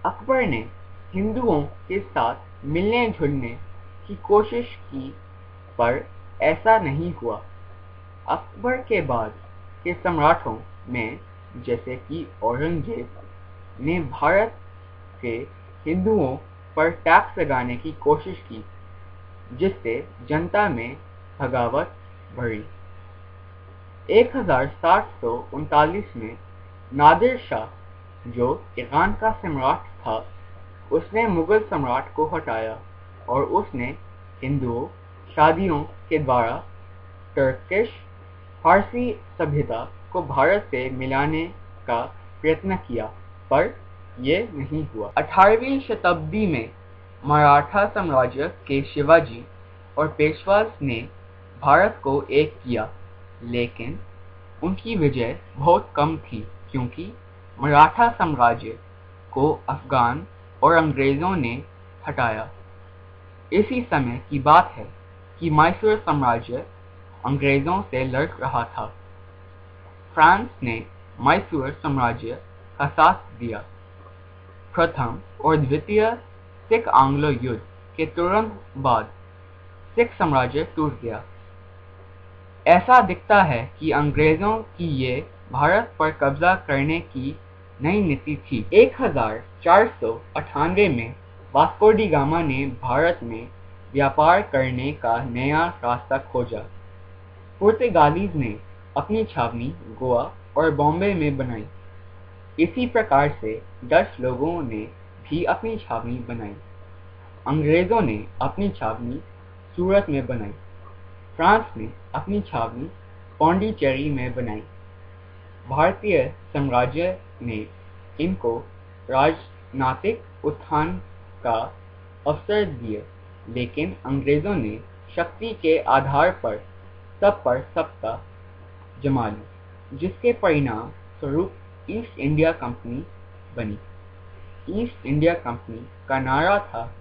अकबर ने हिंदुओं के साथ मिलने जुलने की कोशिश की, पर ऐसा नहीं हुआ। अकबर के बाद के सम्राटों में जैसे कि औरंगजेब ने भारत के हिंदुओं पर टैक्स लगाने की कोशिश की, जिससे जनता में बगावत बढ़ी। 1739 में नादिर शाह, जो ईरान का सम्राट था, उसने मुगल सम्राट को हटाया और उसने हिंदुओं शादियों के द्वारा टर्किश फारसी सभ्यता को भारत से मिलाने का प्रयत्न किया, पर यह नहीं हुआ। 18वीं शताब्दी में मराठा साम्राज्य के शिवाजी और पेशवास ने भारत को एक किया, लेकिन उनकी विजय बहुत कम थी, क्योंकि मराठा साम्राज्य को अफगान और अंग्रेजों ने हटाया। इसी समय की बात है कि मैसूर साम्राज्य अंग्रेजों से लड़ रहा था। फ्रांस ने मैसूर साम्राज्य का साथ दिया। प्रथम और द्वितीय सिख आंग्लो युद्ध के तुरंत बाद सिख साम्राज्य टूट गया। ऐसा दिखता है कि अंग्रेजों की ये भारत पर कब्जा करने की नई नीति थी। 1498 में वास्को डी गामा ने भारत में व्यापार करने का नया रास्ता खोजा। पुर्तगालीज ने अपनी छावनी गोवा और बॉम्बे में बनाई। इसी प्रकार से डच लोगों ने भी अपनी छावनी बनाई। अंग्रेजों ने अपनी छावनी सूरत में बनाई। फ्रांस ने अपनी छावनी पौंडीचेरी में बनाई। भारतीय साम्राज्य ने इनको राजनीतिक उत्थान का अवसर दिए, लेकिन अंग्रेजों ने शक्ति के आधार पर सत्ता जमा ली, जिसके परिणाम स्वरूप ईस्ट इंडिया कंपनी बनी। ईस्ट इंडिया कंपनी का नारा था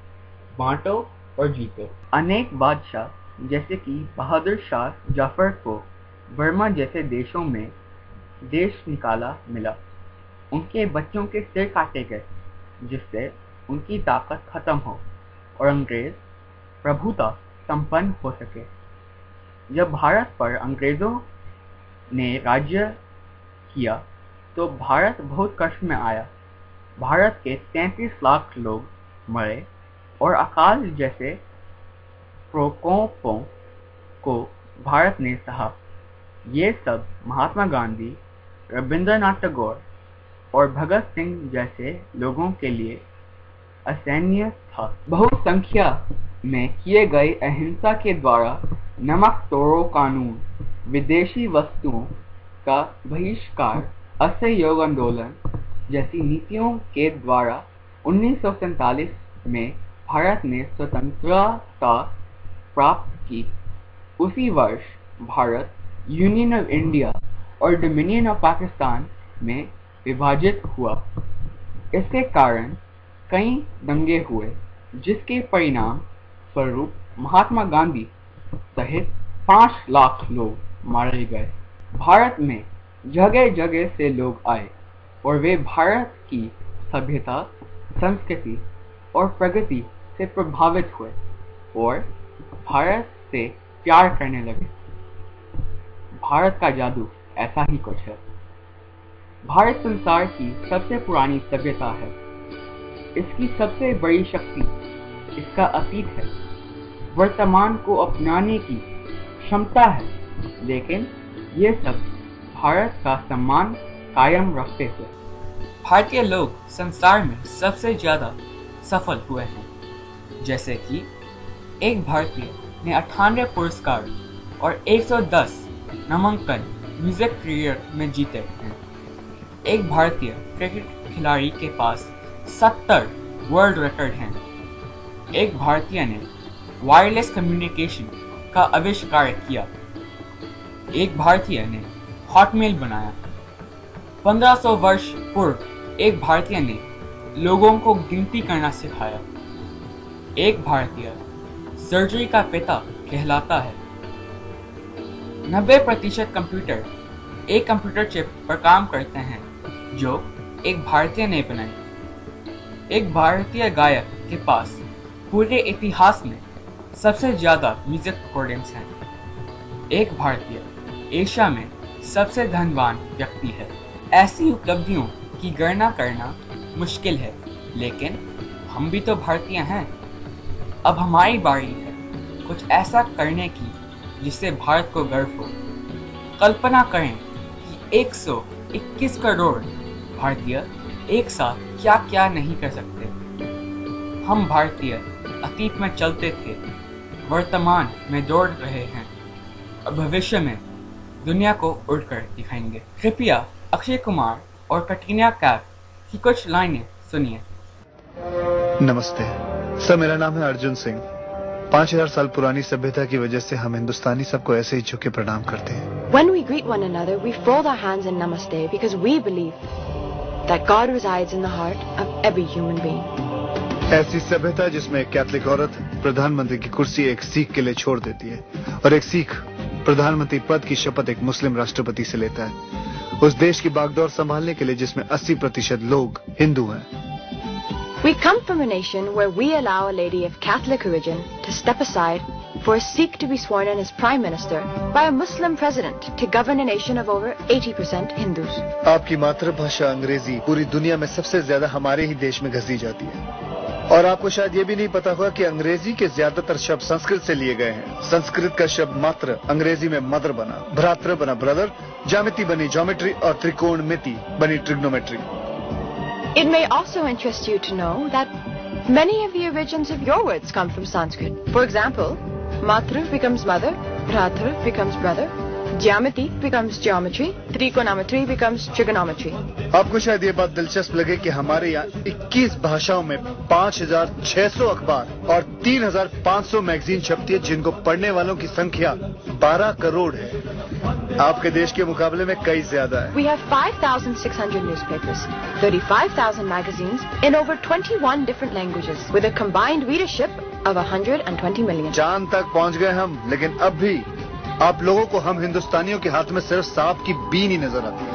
बांटो और जीतो। अनेक बादशाह जैसे कि बहादुर शाह जफर को बर्मा जैसे देशों में देश निकाला मिला। उनके बच्चों के सिर काटे गए, जिससे उनकी ताकत खत्म हो और अंग्रेज प्रभुता संपन्न हो सके। जब भारत पर अंग्रेजों ने राज्य किया तो भारत बहुत कष्ट में आया। भारत के 33 लाख लोग मरे और अकाल जैसे प्रकोपों को भारत ने सहा। ये सब महात्मा गांधी, रविंद्रनाथ टैगोर और भगत सिंह जैसे लोगों के लिए असहनीय था। बहुसंख्या में किए गए अहिंसा के द्वारा नमक तोड़ो कानून, विदेशी वस्तुओं का बहिष्कार, असहयोग आंदोलन जैसी नीतियों के द्वारा 1947 में भारत ने स्वतंत्रता प्राप्त की। उसी वर्ष भारत यूनियन ऑफ इंडिया और डोमिनियन ऑफ पाकिस्तान में विभाजित हुआ। इसके कारण कई दंगे हुए, जिसके परिणाम स्वरूप महात्मा गांधी सहित 5 लाख लोग मारे गए। भारत में जगह जगह से लोग आए और वे भारत की सभ्यता, संस्कृति और प्रगति से प्रभावित हुए और भारत से प्यार करने लगे। भारत का जादू ऐसा ही कुछ है। भारत संसार की सबसे पुरानी सभ्यता है। इसकी सबसे बड़ी शक्ति इसका अतीत है, वर्तमान को अपनाने की क्षमता है, लेकिन ये सब भारत का सम्मान कायम रखते हुए। भारतीय लोग संसार में सबसे ज्यादा सफल हुए हैं, जैसे कि एक भारतीय ने 98 पुरस्कार और 110 नामांकन म्यूजिक करियर में जीते हैं। एक भारतीय क्रिकेट खिलाड़ी के पास 70 वर्ल्ड रिकॉर्ड हैं। एक भारतीय ने वायरलेस कम्युनिकेशन का आविष्कार किया। एक भारतीय ने हॉटमेल बनाया। 1500 वर्ष पूर्व एक भारतीय ने लोगों को गिनती करना सिखाया। एक भारतीय सर्जरी का पिता कहलाता है। 90% कंप्यूटर एक कंप्यूटर चिप पर काम करते हैं जो एक भारतीय ने बनाई। एक भारतीय गायक के पास पूरे इतिहास में सबसे ज्यादा म्यूजिक रिकॉर्डिंग्स हैं। एक भारतीय एशिया में सबसे धनवान व्यक्ति है। ऐसी उपलब्धियों की गणना करना मुश्किल है, लेकिन हम भी तो भारतीय हैं। अब हमारी बारी है कुछ ऐसा करने की जिससे भारत को गर्व हो। कल्पना करें कि 121 करोड़ भारतीय एक साथ क्या क्या नहीं कर सकते। हम भारतीय अतीत में चलते थे, वर्तमान में दौड़ रहे हैं और भविष्य में दुनिया को उड़कर दिखाएंगे। कृपया अक्षय कुमार और कटरीना कैफ की कुछ लाइनें सुनिए। नमस्ते सर, मेरा नाम है अर्जुन सिंह। 5000 साल पुरानी सभ्यता की वजह से हम हिंदुस्तानी सबको ऐसे ही झुक के प्रणाम करते हैं। When we greet one another, we fold our hands in namaste because we believe that God resides in the heart of every human being. ऐसी सभ्यता जिसमें एक कैथलिक औरत प्रधानमंत्री की कुर्सी एक सिख के लिए छोड़ देती है और एक सिख प्रधानमंत्री पद की शपथ एक मुस्लिम राष्ट्रपति से लेता है, उस देश की बागडोर संभालने के लिए जिसमें 80% लोग हिंदू हैं। We come from a nation where we allow a lady of Catholic origin to step aside for a Sikh to be sworn in as Prime Minister by a Muslim President to govern a nation of over 80% Hindus. आपकी मातृभाषा अंग्रेजी पूरी दुनिया में सबसे ज्यादा हमारे ही देश में घसी जाती है। और आपको शायद ये भी नहीं पता होगा कि अंग्रेजी के ज्यादातर शब्द संस्कृत से लिए गए हैं। संस्कृत का शब्द मात्र अंग्रेजी में मदर बना, भ्रातृ बना ब्रदर, ज्यामिति बनी ज्योमेट्री और त्रिकोणमिति बनी trigonometry. It may also interest you to know that many of the origins of your words come from Sanskrit. For example, Matru becomes mother, Bhratru becomes brother, Jyamati becomes geometry, Trigonometry becomes trigonometry. आपको शायद ये बात दिलचस्प लगे कि हमारे यहाँ 21 भाषाओं में 5600 अखबार और 3500 मैगजीन छपती है, जिनको पढ़ने वालों की संख्या 12 करोड़ है। आपके देश के मुकाबले में कई ज्यादा है। We have 5,600 newspapers, 35,000 magazines in over 21 different languages with a combined readership of 120 million. चांद तक पहुंच गए हम, लेकिन अब भी आप लोगों को हम हिंदुस्तानियों के हाथ में सिर्फ सांप की बीन ही नजर आती है।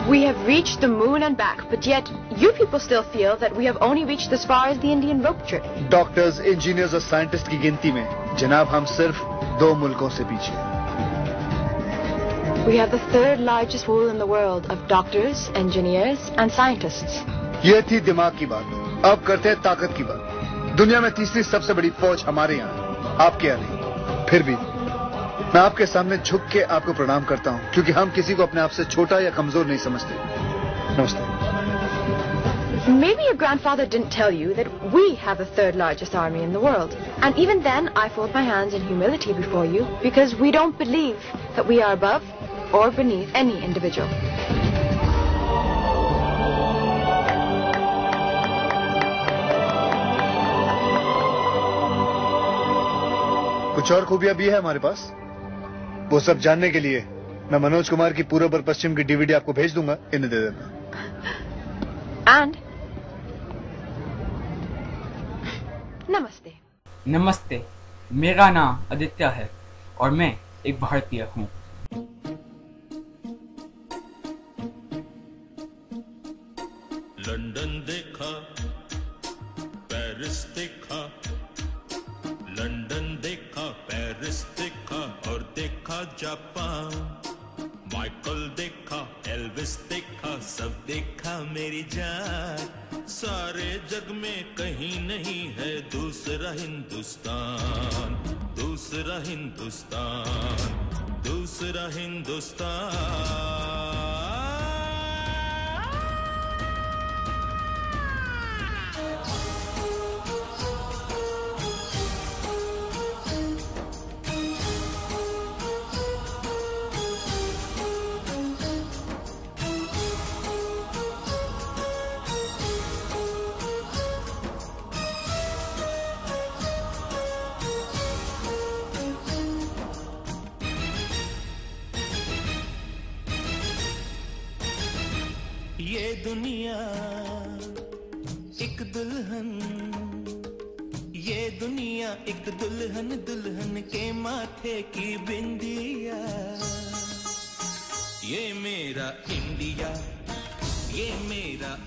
We have reached the moon and back, but yet you people still feel that we have only reached as far as the Indian rope trip. Doctors, engineers और साइंटिस्ट की गिनती में जनाब हम सिर्फ 2 मुल्कों से पीछे हैं। We have the third largest pool in the world of doctors, engineers and scientists. ये थी दिमाग की बात। अब करते हैं ताकत की बात। दुनिया में तीसरी सबसे बड़ी फौज हमारे यहाँ है, आपके यहाँ नहीं। फिर भी मैं आपके सामने झुक के आपको प्रणाम करता हूँ, क्योंकि हम किसी को अपने आप से छोटा या कमजोर नहीं समझते। नमस्ते। Maybe your grandfather didn't tell you that we have the third largest army in the world. And even then, I fold my hands in humility before you because we don't believe that we are above or beneath any individual. कुछ और खूबियां भी है हमारे पास। वो सब जानने के लिए मैं मनोज कुमार की पूरब और पश्चिम की डीवीडी आपको भेज दूंगा, इन्हें दे देना। And नमस्ते। नमस्ते, मेरा नाम आदित्य है और मैं एक भारतीय हूँ। लंदन देखा, पेरिस देखा, लंदन देखा, पेरिस देखा और देखा जापान। माइकल देखा, एल्विस देखा, सब देखा मेरी जान। सारे जग में कहीं नहीं है दूसरा हिंदुस्तान, दूसरा हिंदुस्तान, दूसरा हिंदुस्तान। ये दुनिया एक दुल्हन, ये दुनिया एक दुल्हन, दुल्हन के माथे की बिंदिया। ये मेरा इंडिया, ये मेरा